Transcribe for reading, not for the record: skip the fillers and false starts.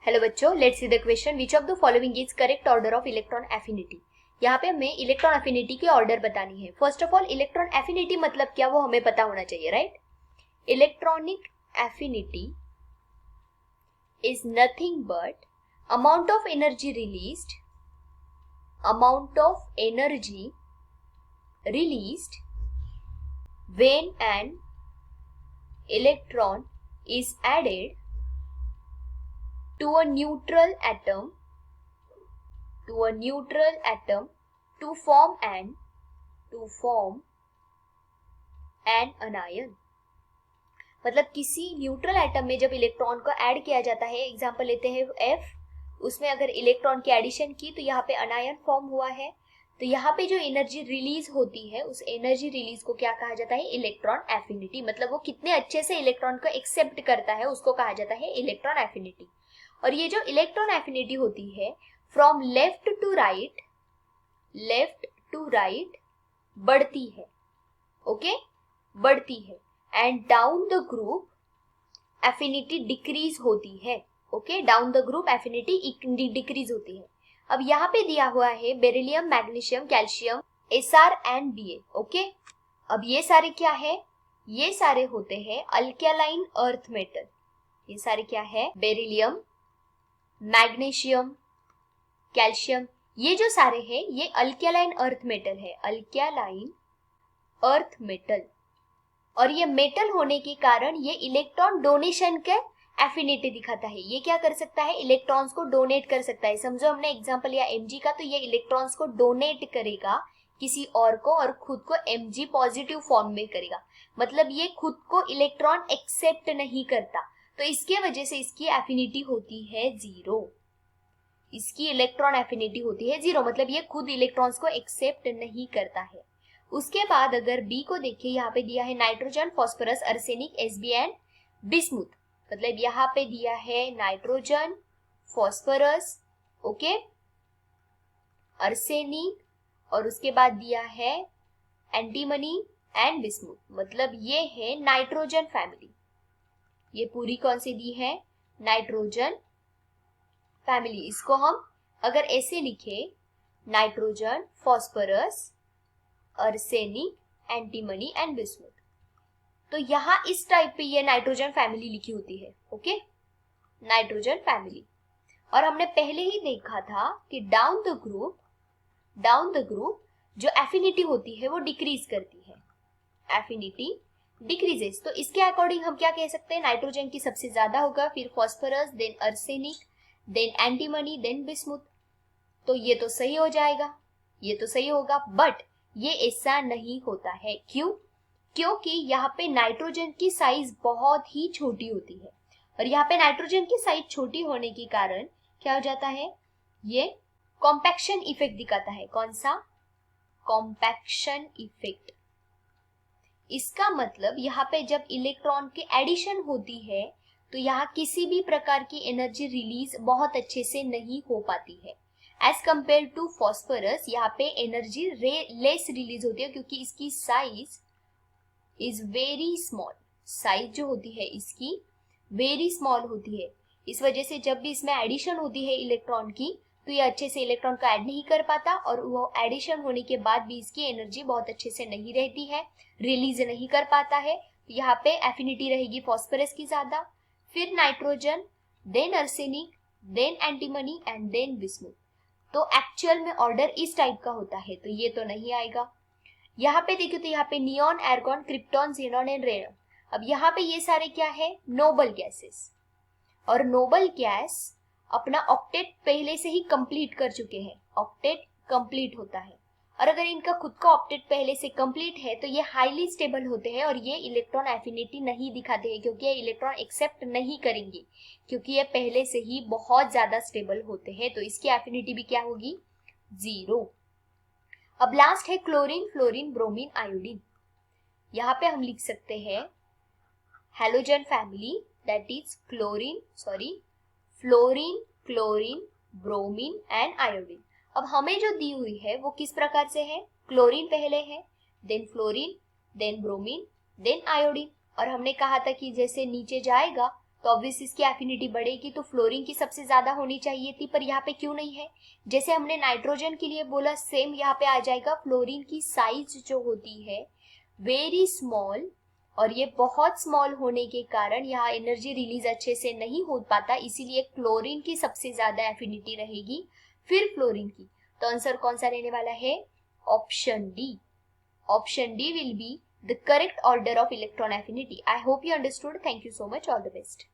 Hello बच्चों, let's see the question which of the following is correct order of electron affinity. यहाँ पे हमें electron affinity की order बतानी है। First of all electron affinity मतलब क्या वो हमें पता होना चाहिए, right. Electronic affinity is nothing but amount of energy released when an electron is added to a neutral atom to form an anion। मतलब किसी न्यूट्रल एटम में जब इलेक्ट्रॉन को ऐड किया जाता है, एग्जांपल लेते हैं F, उसमें अगर इलेक्ट्रॉन की एडिशन की तो यहाँ पे अनायन फॉर्म हुआ है। तो यहाँ पे जो एनर्जी रिलीज होती है उस एनर्जी रिलीज को क्या कहा जाता है? Electron affinity. मतलब वो कितने अच्छे से इलेक्ट्रॉन को एक्सेप्ट करता है उसको कहा जाता है इलेक्ट्रॉन एफिनिटी। और ये जो इलेक्ट्रॉन एफिनिटी होती है फ्रॉम लेफ्ट टू राइट बढ़ती है, ओके, बढ़ती है। And down the group affinity decrease होती है, okay, down the group affinity decrease होती है। अब यहाँ पे दिया हुआ है beryllium, magnesium, calcium, Sr and Ba, okay. अब ये सारे क्या है? ये सारे होते हैं अल्केलाइन अर्थ मेटल। ये सारे क्या है? बेरिलियम, मैग्नीशियम, कैल्शियम, ये जो सारे हैं ये अल्केलाइन अर्थ मेटल है, अल्केलाइन अर्थ मेटल। और ये मेटल होने के कारण ये इलेक्ट्रॉन डोनेशन के एफिनिटी दिखाता है। ये क्या कर सकता है? इलेक्ट्रॉन्स को डोनेट कर सकता है। समझो हमने एग्जांपल लिया Mg का, तो ये इलेक्ट्रॉन्स को डोनेट करेगा किसी और को और खुद को Mg पॉजिटिव फॉर्म में करेगा। मतलब ये खुद को इलेक्ट्रॉन एक्सेप्ट नहीं करता, तो इसके वजह से इसकी एफिनिटी होती है 0। इसकी इलेक्ट्रॉन एफिनिटी होती है 0, मतलब ये खुद इलेक्ट्रॉन्स को एक्सेप्ट नहीं करता है। उसके बाद अगर बी को देखिए, यहाँ पे दिया है nitrogen, phosphorus, arsenic, Sb and bismuth. मतलब यहाँ पे दिया है नाइट्रोजन, फॉस्फोरस, ओके, अर्सेनिक, और उसके बाद दिया है एंटीमनी एंड बिस्मुथ। मतलब ये है नाइट्रोजन फैमिली। ये पूरी कौन सी दी है? Nitrogen family. इसको हम अगर ऐसे लिखे, nitrogen, phosphorus, arsenic, antimony and bismuth, तो यहां इस टाइप पे ये नाइट्रोजन फैमिली लिखी होती है, ओके, नाइट्रोजन फैमिली। और हमने पहले ही देखा था कि डाउन द ग्रुप जो एफिनिटी होती है वो डिक्रीज करती है, एफिनिटी डिक्रीजेस। तो इसके अकॉर्डिंग हम क्या कह सकते हैं? नाइट्रोजन की सबसे ज्यादा होगा, फिर phosphorus, then arsenic, then antimony, then bismuth. तो ये तो सही हो जाएगा, ये तो सही होगा। बट ये ऐसा नहीं होता है। क्यों? क्योंकि यहाँ पे नाइट्रोजन की साइज बहुत ही छोटी होती है, और यहाँ पे नाइट्रोजन की साइज छोटी होने के कारण क्या हो जाता है? ये कॉम्पैक्शन इफेक्ट दिखाता है। कौन सा? Compaction effect. इसका मतलब यहाँ पे जब इलेक्ट्रॉन की एडिशन होती है तो यहाँ किसी भी प्रकार की एनर्जी रिलीज बहुत अच्छे से नहीं हो पाती है। एज कंपेयर टू फॉस्फोरस, यहाँ पे एनर्जी लेस रिलीज होती है क्योंकि इसकी size is very small. Size जो होती है इसकी वेरी स्मॉल होती है। इस वजह से जब भी इसमें एडिशन होती है इलेक्ट्रॉन की तो ये अच्छे से इलेक्ट्रॉन को ऐड नहीं कर पाता, और वो एडिशन होने के बाद भी इसकी एनर्जी बहुत अच्छे से नहीं रहती है, रिलीज नहीं कर पाता है। तो यहाँ पे एफिनिटी रहेगी फॉस्फोरस की ज्यादा, फिर nitrogen, then arsenic, then antimony and then bismuth. तो एक्चुअल में ऑर्डर इस टाइप का होता है, तो ये तो नहीं आएगा। यहाँ पे देखिए तो यहाँ पे neon, एर्गॉन, krypton, xenon and Renan. अब यहाँ पे ये सारे क्या है? Noble gases. और नोबल गैस अपना ऑक्टेट पहले से ही कंप्लीट कर चुके हैं। ऑक्टेट कंप्लीट होता है, और अगर इनका खुद का ऑक्टेट पहले से कंप्लीट है तो ये हाईली स्टेबल होते हैं और ये इलेक्ट्रॉन एफिनिटी नहीं दिखाते हैं, क्योंकि ये इलेक्ट्रॉन एक्सेप्ट नहीं करेंगे, क्योंकि ये पहले से ही बहुत ज्यादा स्टेबल होते हैं। तो इसकी एफिनिटी भी क्या होगी? 0। अब लास्ट है क्लोरीन, फ्लोरीन, ब्रोमीन, आयोडीन। यहाँ पे हम लिख सकते हैं halogen family, that is fluorine, chlorine, bromine and iodine. अब हमें जो दी हुई है वो किस प्रकार से है? क्लोरीन पहले है, then fluorine, then bromine, then iodine. और हमने कहा था कि जैसे नीचे जाएगा तो ऑब्वियस इसकी एफिनिटी बढ़ेगी, तो फ्लोरीन की सबसे ज्यादा होनी चाहिए थी, पर यहाँ पे क्यों नहीं है? जैसे हमने नाइट्रोजन के लिए बोला, सेम यहाँ पे आ जाएगा। फ्लोरीन की साइज जो होती है वेरी स्मॉल, और ये बहुत स्मॉल होने के कारण यहाँ एनर्जी रिलीज अच्छे से नहीं हो पाता, इसीलिए क्लोरीन की सबसे ज्यादा एफिनिटी रहेगी, फिर फ्लोरीन की। तो आंसर कौन सा रहने वाला है? Option D. Option D will be the correct order of electron affinity. I hope you understood. Thank you so much. All the best.